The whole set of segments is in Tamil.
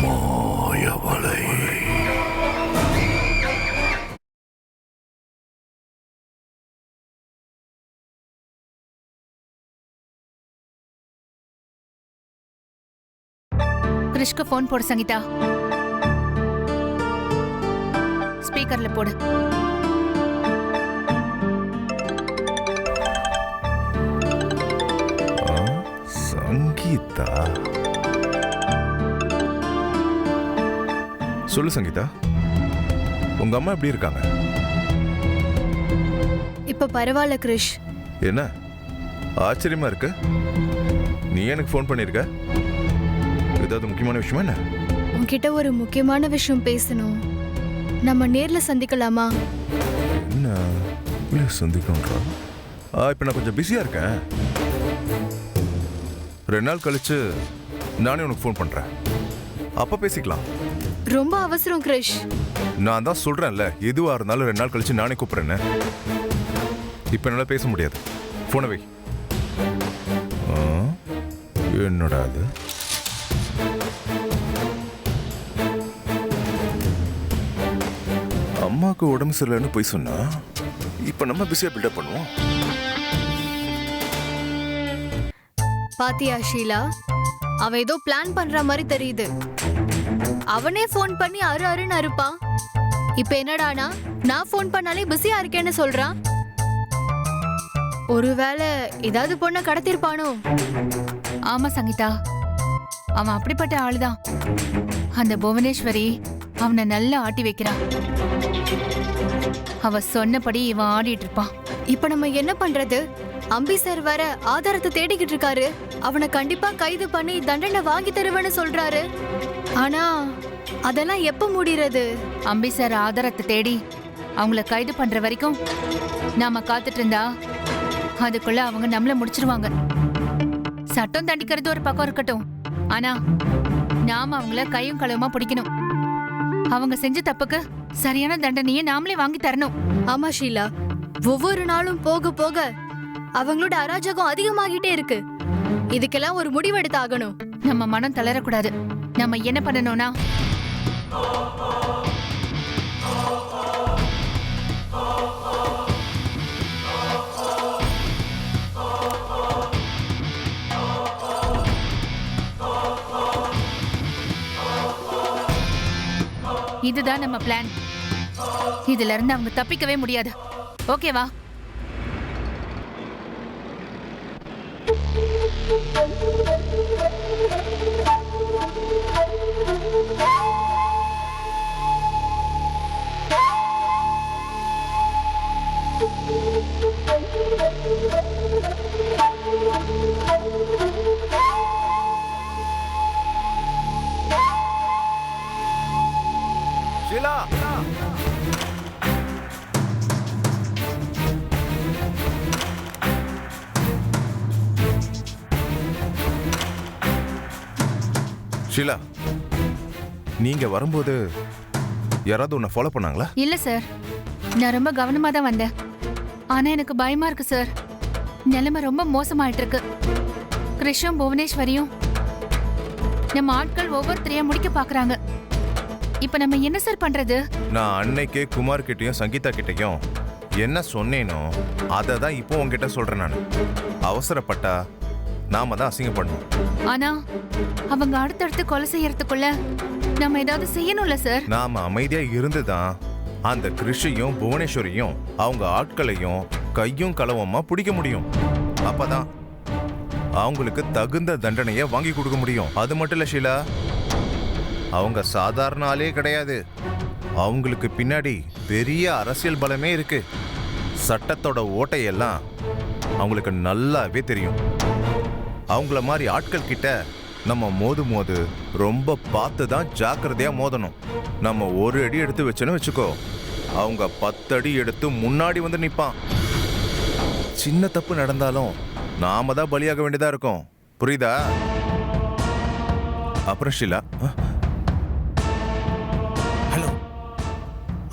மாயவளை. கிறிஷ்க்கு போன் போடு சங்கீதா. ஸ்பீக்கர்ல போடு. சங்கீதா, சொல்லு சங்கீதா, உங்க அம்மா எப்படி இருக்காங்க? இப்ப பரவாயில்ல கிரிஷ். என்ன ஆச்சரியமா இருக்கு? நீ எனக்கு ஃபோன் பண்ணிருக்க? ஏதாவது முக்கியமான விஷயமா என்ன? உன்கிட்ட ஒரு முக்கியமான விஷயம் பேசணும். நம்ம நேர்ல சந்திக்கலாமா? என்ன சந்திக்கணும்ன்றா? இப்ப நான் கொஞ்சம் பிஸியா இருக்கேன். 2 நாள் கழிச்சு நானே உனக்கு ஃபோன் பண்றேன். அப்ப பேசிக்கலாம். ரொம்ப அவசரம் கிரிஷ். நான் தான் சொல்றேன்ல, எதுவா இருந்தாலும் 2 நாள் கழிச்சு நானே கூப்பிடுறேன்னு. இப்ப என்னால பேச முடியாது. போனை வை. என்னடா அது? அம்மாவுக்கு உடம்பு சரியில்லைன்னு போய் சொன்னா இப்ப நம்ம பிஸியா பில்டப் பண்ணுவோம். பாத்தியா ஷீலா, அவன் ஏதோ பிளான் பண்ற மாதிரி தெரியுது. அவனே போன் பண்ணி அருன்னு அறுப்பான். இப்ப என்னடானா நான் போன் பண்ணாலே பிஸியா இருக்கேன்னு சொல்றான். ஒருவேளை ஏதாவது பொண்ணை கடத்திருப்பானோ? ஆமா சங்கீதா, அவன் அப்படிப்பட்ட ஆளுதான். அந்த புவனேஸ்வரி அவனை நல்லா ஆட்டி வைக்கிறான். அவ சொன்னபடி இவன் ஆடிட்டு இருப்பான். இப்ப நம்ம என்ன பண்றது? அம்பி சார் வர ஆதாரத்தை தேடிக்கிட்டு இருக்காரு. அவனை கண்டிப்பா கைது பண்ணி தண்டனை வாங்கி தருவேன்னு சொல்றாரு. ஆனா அதெல்லாம் எப்ப முடியறது? அம்பி சார் ஆதாரத்தை தேடி அவங்கள கைது பண்ற வரைக்கும் நாம காத்துட்டு இருந்தா அதுக்குள்ள அவங்க நம்மள முடிச்சிருவாங்க. சட்டம் தண்டிக்கிறது ஒரு பக்கம் இருக்கட்டும், ஆனா நாம அவங்கள கையும் களவுமா பிடிக்கணும். அவங்க செஞ்ச தப்புக்கு சரியான தண்டனையை நாமளே வாங்கி தரணும். ஆமா ஷீலா, ஒவ்வொரு நாளும் போக போக அவங்களோட அராஜகம் அதிகமாகிட்டே இருக்கு. இதுக்கெல்லாம் ஒரு முடிவெடுத்து ஆகணும். நம்ம மனம் தளரக்கூடாது. நம்ம என்ன பண்ணணும்னா, இதுதான் நம்ம பிளான். இதுல இருந்து அவங்க தப்பிக்கவே முடியாது. ஓகேவா? ஷீலா, ஷீலா, நீங்க வரும்போது யாராவது உன்னை ஃபாலோ பண்ணாங்களா? இல்ல சார், நான் ரொம்ப கவனமா தான் வந்தேன். ஆனா எனக்கு பயமா இருக்கு சார். நிலைமை ரொம்ப மோசமாயிட்டு இருக்கு. கிருஷ்ணம் புவனேஸ்வரியும் நம்ம ஆட்கள் ஒவ்வொருத்தரையா முடிக்க பாக்குறாங்க. இப்ப நம்ம என்ன சார் பண்றது? நான் அன்னைக்கே குமார் கிட்டையும் சங்கீதா கிட்டையும் என்ன சொன்னேனோ அதை தான் இப்போ உங்ககிட்ட சொல்றேன். நான் அவசரப்பட்டா நாம தான் அசிங்கப்படணும். ஆனா அவங்க அடுத்தடுத்து கொலை செய்யறதுக்குள்ள நம்ம ஏதாவது செய்யணும்ல சார்? நாம அமைதியா இருந்துதான் அந்த கிருஷியும் புவனேஸ்வரியும் அவங்க ஆட்களையும் கையும் களவுமா பிடிக்க முடியும். அப்பதான் அவங்களுக்கு தகுந்த தண்டனையை வாங்கி கொடுக்க முடியும். அது மட்டும் இல்ல ஷீலா, அவங்க சாதாரண ஆளே கிடையாது. அவங்களுக்கு பின்னாடி பெரிய அரசியல் பலமே இருக்கு. சட்டத்தோட ஓட்டையெல்லாம் அவங்களுக்கு நல்லாவே தெரியும். அவங்கள மாதிரி ஆட்கள் கிட்ட நம்ம மோது ரொம்ப பார்த்து தான் ஜாக்கிரதையா மோதணும். நம்ம ஒரு அடி எடுத்து வச்சோன்னு வச்சுக்கோ, அவங்க 10 அடி எடுத்து முன்னாடி வந்து நிப்பான். சின்ன தப்பு நடந்தாலும் நாம தான் பலியாக வேண்டியதா இருக்கும். புரியுதா? அப்புறம் ஷீலா, ஹலோ,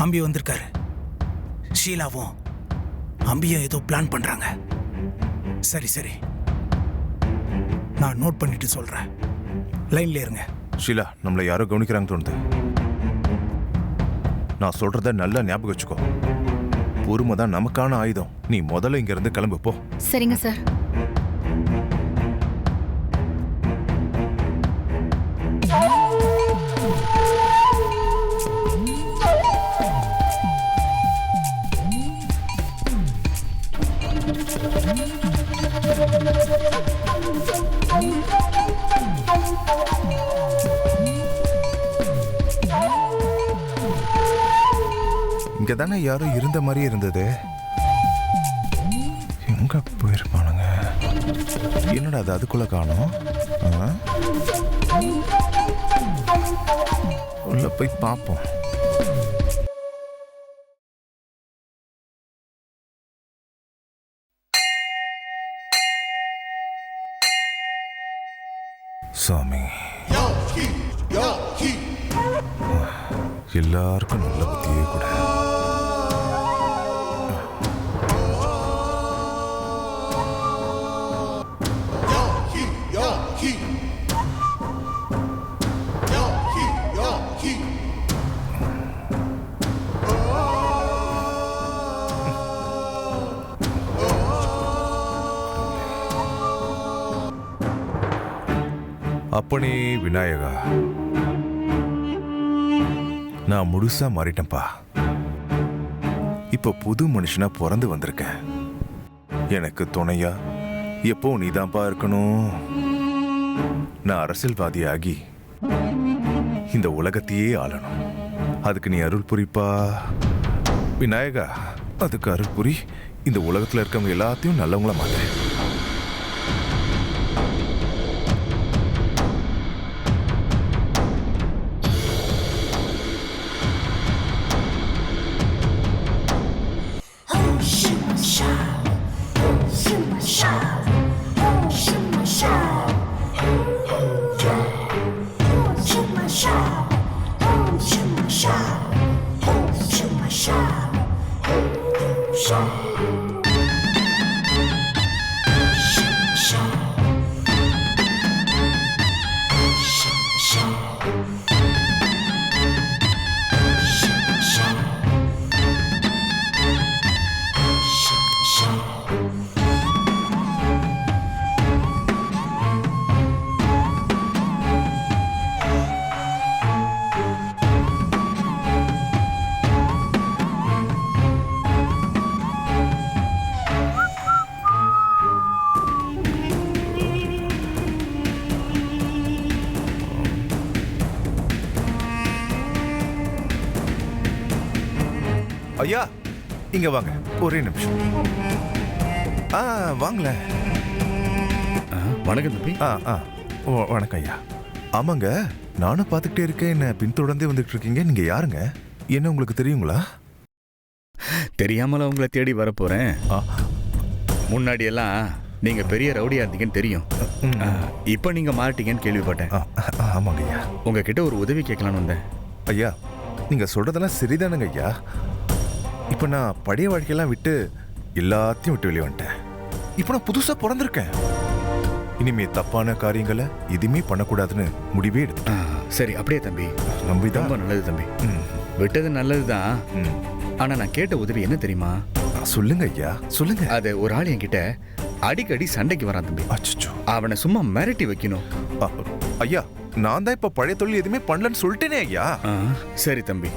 அம்பி வந்திருக்காரு. ஷீலாவும் அம்பியும் ஏதோ பிளான் பண்றாங்க. சரி சரி. நான் நோட் பண்ணிட்டு சொல்றேன். லைன்ல இருங்க. ஷீலா, நம்மளை யாரோ கவனிக்கிறாங்க தோணுது. நான் சொல்றத நல்லா ஞாபகம் வச்சுக்கோ. பொறுமை தான் நமக்கான ஆயுதம். நீ முதல்ல இங்க இருந்து கிளம்பு போ. சரிங்க சார். இங்க தானே யாரோ இருந்த மாதிரி இருந்தது. எங்க போயிருப்பானுங்க? என்னடா அது அதுக்குள்ள காணோம்? உள்ள போய் பார்ப்போம். சாமி, எல்லாருக்கும் நல்ல புத்தியே கூட. அப்பனே விநாயகா, நான் முழுசா மாறிட்டேன்ப்பா. இப்ப புது மனுஷனா பிறந்து வந்திருக்கேன். எனக்கு துணையா எப்போ நீதான்ப்பா இருக்கணும். நான் அரசியல்வாதியாகி இந்த உலகத்தையே ஆளணும். அதுக்கு நீ அருள் புரிப்பா விநாயகா. அதுக்கு அருள் புரி. இந்த உலகத்துல இருக்கவங்க எல்லாத்தையும் நல்லவங்கள மாட்டேன். ஐயா, இங்க வாங்க. ஒரே நிமிஷம். வாங்கல. வணக்கம் தம்பி. வணக்கம் ஐயா. ஆமாங்க, நானும் பார்த்துக்கிட்டே இருக்கேன். என்ன பின்தொடர்ந்தே வந்துட்டு இருக்கீங்க. நீங்க யாருங்க? என்ன உங்களுக்கு தெரியுங்களா? தெரியாமல உங்களை தேடி வரப்போறேன். முன்னாடி எல்லாம் நீங்க பெரிய ரவுடியா இருந்தீங்கன்னு தெரியும். இப்ப நீங்க மாறிட்டீங்கன்னு கேள்விப்பட்டேன். ஆமாங்க ஐயா. உங்ககிட்ட ஒரு உதவி கேட்கலான்னு வந்தேன். ஐயா, நீங்க சொல்றதெல்லாம் சரிதானுங்க ஐயா. இப்ப நான் பழைய வாழ்க்கையெல்லாம் விட்டு எல்லாத்தையும் விட்டு வெளியே வந்துட்டேன். இப்ப நான் புதுசா பிறந்திருக்கேன். இனிமே தப்பான காரியங்களை எதுவுமே பண்ணக்கூடாதுன்னு முடிவே எடுத்துட்டேன். சரி, அப்படியே தம்பி. நம்பிதான். ரொம்ப நல்லது தம்பி. விட்டது நல்லதுதான். ஆனா நான் கேட்ட உதவி என்ன தெரியுமா? சொல்லுங்க ஐயா, சொல்லுங்க. அது ஒரு ஆள் என்கிட்ட அடிக்கடி சண்டைக்கு வரான் தம்பி. அச்சச்சோ. அவனை சும்மா மிரட்டி வைக்கணும். ஐயா, நான் தான் இப்ப பழைய தொழில் எதுவுமே பண்ணலன்னு சொல்லிட்டேனே ஐயா. சரி தம்பி,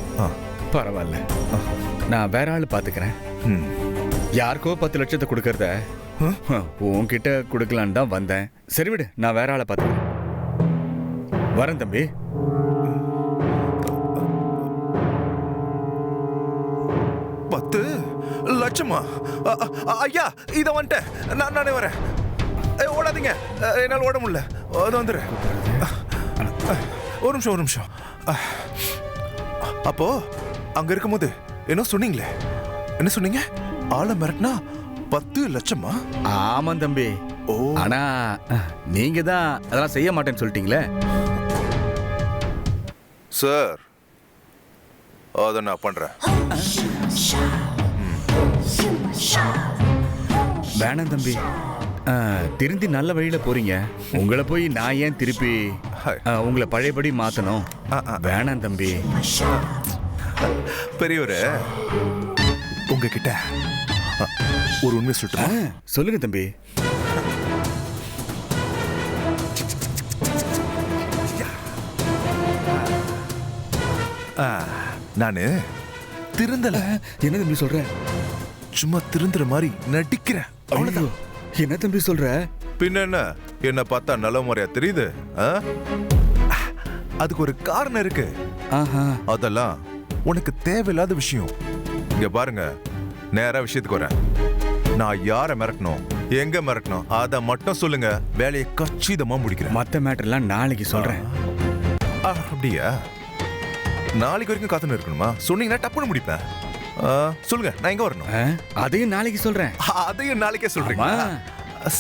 பரவாயில்ல. நான் வேற ஆள் பாத்துக்கிறேன். யாருக்கோ 10 லட்சத்தை கொடுக்கறத உன்கிட்ட கொடுக்கலான்னு தான் வந்தேன். சரி விடு, நான் வேற ஆளை பாத்துக்கிறேன். வரேன் தம்பி. பத்து லட்சமா? ஐயா, இத வந்துட்டேன். நானே வரேன். ஓடாதீங்க, என்னால் ஓட முடியல. அது வந்துடுறேன். ஒரு நிமிஷம். அப்போ அங்க இருக்கும்போது என்ன சொன்னீங்களே? என்ன சொன்னீங்க? ஆளை மிரட்டினா 10 லட்சமா? ஆமாம் தம்பி. ஆனா நீங்க தான் அதெல்லாம் செய்ய மாட்டேன்னு சொல்லிட்டீங்களே. சார், அதை நான் பண்றேன். வேணாம் தம்பி, திருந்தி நல்ல வழியில போறீங்க. உங்களை போய் நான் ஏன் திருப்பி உங்களை பழையபடி மாத்தணும்? வேணாம் தம்பி. பெரியவரே, உங்ககிட்ட ஒரு உண்மை சொல்லிட்டு சொல்லுங்க தம்பி. நானு திருந்தல. என்ன தம்பி சொல்ற? சும்மா திருந்துற மாதிரி நடிக்கிறேன். அவ்வளவுதான். என்ன தம்பி சொல்ற? பின்ன என்ன பார்த்தா நல்ல முறையா தெரியுது? அதுக்கு ஒரு காரணம் இருக்கு. அதெல்லாம் உனக்கு தேவையில்லாத விஷயம். இங்க பாருங்க, நேரா விஷயத்துக்கு வரேன். நான் யாரை மிரட்டணும், எங்க மிரட்டணும், அதை மட்டும் சொல்லுங்க. வேலையை கச்சிதமா முடிக்கிறேன். மத்த மேட்டர்லாம் நாளைக்கு சொல்றேன். அப்படியா? நாளைக்கு வரைக்கும் காத்துன்னு இருக்கணுமா? சொன்னீங்கன்னா டப்புன்னு முடிப்பேன். சொல்லுங்க, நான் எங்க வரணும்? அதையும் நாளைக்கு சொல்றேன். அதையும் நாளைக்கே சொல்றீங்க?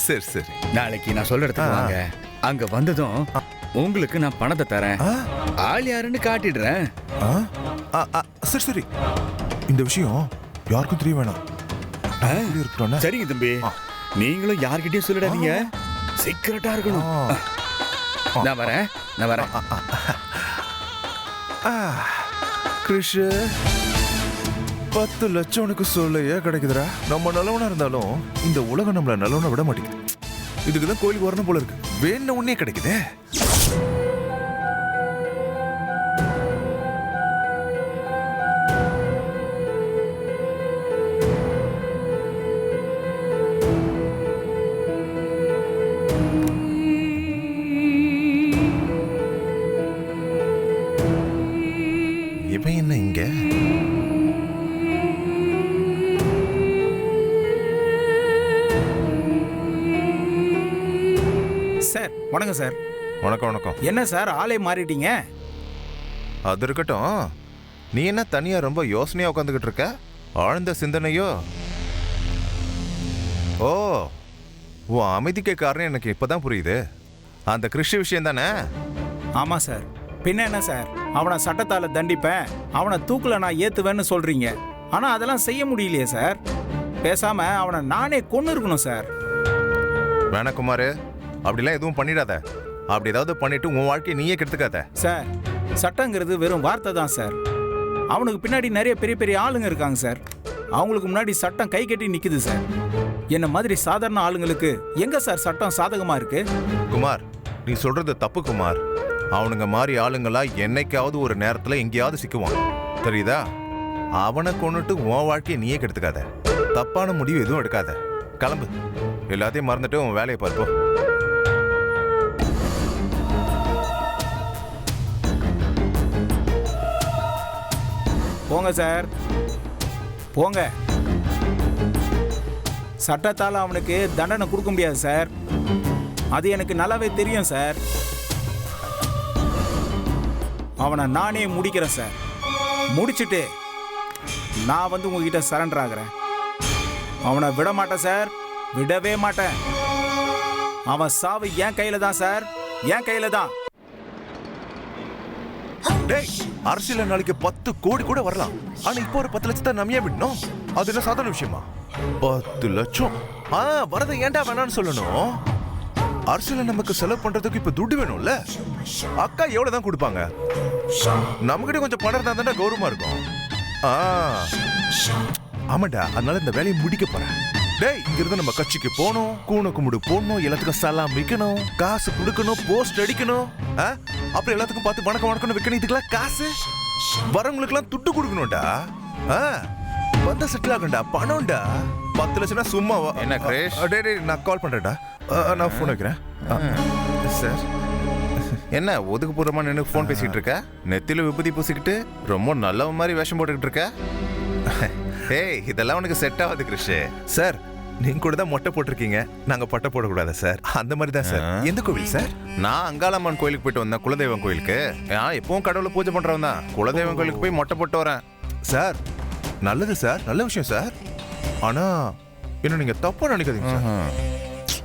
சரி சரி, நாளைக்கு நான் சொல்ற இடத்துக்கு வாங்க. அங்க வந்ததும் உங்களுக்கு நான் பணத்தை தரேன். ஆள் யாருன்னு காட்டிடுறேன். சரி சரி, இந்த விஷயம் யாருக்கும் தெரிய வேணாம். சரிங்க தம்பி, நீங்களும் யார்கிட்டயும் சொல்லிடாதீங்க. சீக்கிரட்டா இருக்கணும். நான் வரேன். கிருஷ், 10 லட்சம் உனக்கு சொல்லையே கிடைக்குதுடா. நம்ம நல்லவனா இருந்தாலும் இந்த உலகம் நம்மள நல்லவனா விட மாட்டேங்குது. இதுக்குதான் கோயிலுக்கு வரணும் போல இருக்கு. வேண உடனே கிடைக்குதே. இவன் என்ன இங்க? சார் வணக்கம் சார். வணக்கம் வணக்கம். என்ன சார் ஆளே மாறிட்டீங்க? அது இருக்கட்டும், நீ என்ன தனியா ரொம்ப யோசனையா உட்காந்துக்கிட்டு இருக்க? ஆழ்ந்த சிந்தனையோ? ஓ, உன் அமைதிக்கு காரணம் எனக்கு இப்பதான் புரியுது. அந்த கிருஷி விஷயம் தானே? ஆமா சார். பின்ன என்ன சார், அவனை சட்டத்தால தண்டிப்பேன், அவனை தூக்குல நான் ஏத்துவேன்னு சொல்றீங்க. ஆனா அதெல்லாம் செய்ய முடியலையே சார். பேசாம அவனை நானே கொன்னு இருக்கணும் சார். வேணா குமார், அப்படிலாம் எதுவும் பண்ணிடாத. அப்படி ஏதாவது பண்ணிட்டு உன் வாழ்க்கையை நீயே கெடுத்துக்காத சார். சட்டங்கிறது வெறும் வார்த்தை தான் சார். அவனுக்கு பின்னாடி நிறைய பெரிய பெரிய ஆளுங்க இருக்காங்க சார். அவங்களுக்கு முன்னாடி சட்டம் கை கட்டி நிக்குது சார். என்ன மாதிரி சாதாரண ஆளுங்களுக்கு எங்க சார் சட்டம் சாதகமா இருக்கு? குமார், நீ சொல்றது தப்பு குமார். அவனுங்க மாதிரி ஆளுங்களா என்னைக்காவது ஒரு நேரத்துல எங்கேயாவது சிக்குவான், தெரியுதா? அவனை கொண்டுட்டு உன் வாழ்க்கையை நீயே கெடுத்துக்காத. தப்பான முடிவு எதுவும் எடுக்காத. கிளம்பு, எல்லாத்தையும் மறந்துட்டு உன் வேலையை பார்ப்போம். போங்க சார், போங்க. சட்டத்தால் அவனுக்கு தண்டனை கொடுக்க முடியாது சார். அது எனக்கு நல்லாவே தெரியும் சார். அவனை நானே முடிக்கிறேன் சார். முடிச்சுட்டு நான் வந்து உங்ககிட்ட சரண்டர் ஆகிறேன். அவனை விட மாட்டேன் சார், விடவே மாட்டேன். அவன் சாவு என் கையில தான் சார், என் கையில தான். டேய், அரசியல் நாளைக்கு 10 கோடி கூட வரலாம். ஆனா இப்போ ஒரு 10 லட்சத்தை நம்ம ஏன் விடணும்? அது என்ன சாதாரண விஷயமா? 10 லட்சம் வரதை ஏன்டா வேணான்னு சொல்லணும்? அரசியல நமக்கு செலவு பண்றதுக்கு இப்ப துட்டு வேணும்ல. அக்கா எவ்வளவுதான் கொடுப்பாங்க? நம்மகிட்ட கொஞ்சம் பணம் இருந்தா தானே கௌரவமா இருக்கும். ஆமாண்டா, அதனால இந்த வேலையை முடிக்க போறேன். டேய், இங்க இருந்து நம்ம கட்சிக்கு போகணும், கூண கும்பிடு போடணும், எல்லாத்துக்கும் சலாம் வைக்கணும், காசு கொடுக்கணும், போஸ்ட் அடிக்கணும், அப்புறம் எல்லாத்துக்கும் பார்த்து வணக்கம் வணக்கம் வைக்கணும். இதுக்கெல்லாம் காசு, வரவங்களுக்கு எல்லாம் துட்டு கொடுக்கணும்டா. வந்த செட்டில் ஆகண்டா, பணம்டா. 10 லட்சம்னா சும்மாவா? என்ன கிரேஷ்? டேய், நான் கால் பண்றேன்டா. நான் போன் வைக்கிறேன். சார், என்ன ஒதுக்குப்புறமா நின்று போன் பேசிட்டு இருக்க? நெத்தில விபூதி பூசிக்கிட்டு ரொம்ப நல்ல மாதிரி வேஷம் போட்டுக்கிட்டு இருக்க? ஏய், இதெல்லாம் உனக்கு செட் ஆகாது கிருஷ். சார், நீங்க கூட தான் மொட்டை போட்டிருக்கீங்க, நாங்க பட்டை போடக்கூடாது சார். அந்த மாதிரி தான் சார். எந்த கோவில் சார்? நான் அங்காளம்மன் கோயிலுக்கு போயிட்டு வந்தேன், குலதெய்வம் கோயிலுக்கு. எப்பவும் கடவுளை பூஜை பண்றவன் தான். குலதெய்வம் கோயிலுக்கு போய் மொட்டை போட்டு வரேன் சார். நல்லது சார், நல்ல விஷயம் சார். ஆனா என்ன நீங்க தப்பா நினைக்காதீங்க சார்.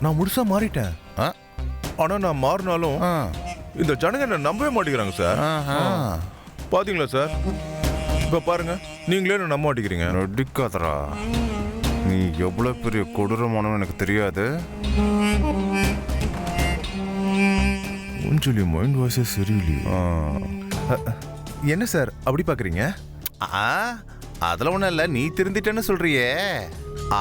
நான் முழுசா மாறிட்டேன். ஆனா நான் மாறினாலும் இந்த ஜனங்க என்ன நம்பவே மாட்டேங்கிறாங்க சார். பாத்தீங்களா சார்? இப்ப பாருங்க, நீங்களே நம்ப மாட்டேங்கிறீங்க. நடிக்காதரா, நீ எவ்வளவு பெரிய கொடூரமானவன் எனக்கு தெரியாது. உஞ்சலி மைண்ட் வாய்ஸே சரியில்லையே. என்ன சார் அப்படி பாக்குறீங்க? அதுல ஒண்ணும் இல்ல, நீ திருந்திட்டேன்னு சொல்றியே,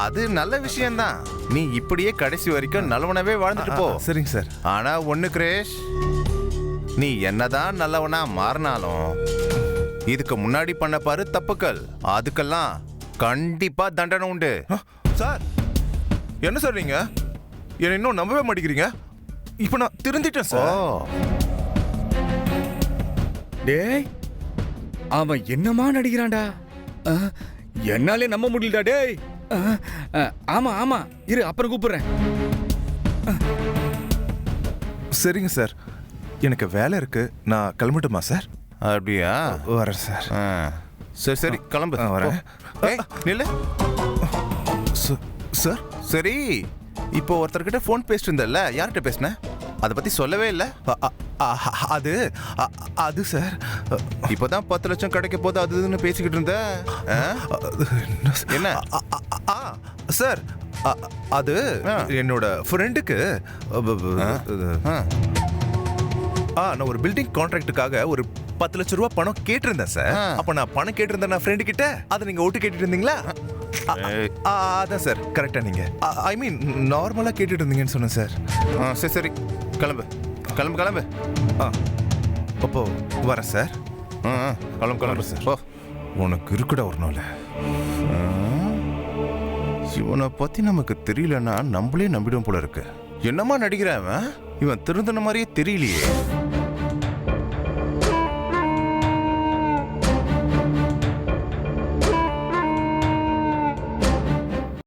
அது நல்ல விஷயம்தான். நீ இப்படியே கடைசி வரைக்கும் நல்லவனவே வாழ்ந்துட்டு போ. சரிங்க சார். ஆனா ஒண்ணு கிரேஷ், நீ என்னதான் நல்லவனா மாறினாலும் இதுக்கு முன்னாடி பண்ண பாரு தப்புக்கள், அதுக்கெல்லாம் கண்டிப்பா தண்டனை உண்டு. சார் என்ன சார் நீங்க என்ன இன்னும் நம்பவே மாட்டேங்கிறீங்க? இப்ப நான் திருந்திட்டேன் சார். டேய், அவன் என்னமா நடிக்கிறான்டா? என்னாலே நம்ப முடியலடா டேய். ஆமா ஆமா, இரு அப்புறம் கூப்பிடுறேன். சரிங்க சார், எனக்கு வேலை இருக்கு, நான் கிளம்பட்டுமா சார்? அப்படியா? வரேன் சார். சரி சரி கிளம்பு. வரேன். நில்லு சார். சரி, இப்போ ஒருத்தர்கிட்ட ஃபோன் பேசிட்டு இருந்தல்ல, யார்கிட்ட பேசின? அதை பத்தி சொல்லவே இல்லை. அது சார், இப்போதான் 10 லட்சம் கிடைக்க போது அதுன்னு பேசிக்கிட்டு இருந்த. என்ன சார்? அது என்னோட ஃப்ரெண்டுக்கு நான் ஒரு பில்டிங் கான்ட்ராக்டுக்காக ஒரு 10 லட்சம் ரூபாய் பணம் கேட்டிருந்தேன் சார். அப்ப நான் பணம் கேட்டிருந்தேன் நான் ஃப்ரெண்டு கிட்ட, அதை நீங்க ஓட்டு கேட்டுட்டு இருந்தீங்களா? அதான் சார் கரெக்டா, நீங்க ஐ மீன் நார்மலா கேட்டுட்டு இருந்தீங்கன்னு சொன்னேன் சார். சரி சரி கிளம்பு கிளம்பு கிளம்பு. அப்போ வரேன் சார். கிளம்பு கிளம்பு சார். ஓ, உனக்கு இருக்குடா ஒரு நாள். இவனை பத்தி நமக்கு தெரியலன்னா நம்மளே நம்பிடும் போல இருக்கு. என்னமா நடிக்கிறான் இவன்? இவன் திருந்தின மாதிரியே தெரியலையே.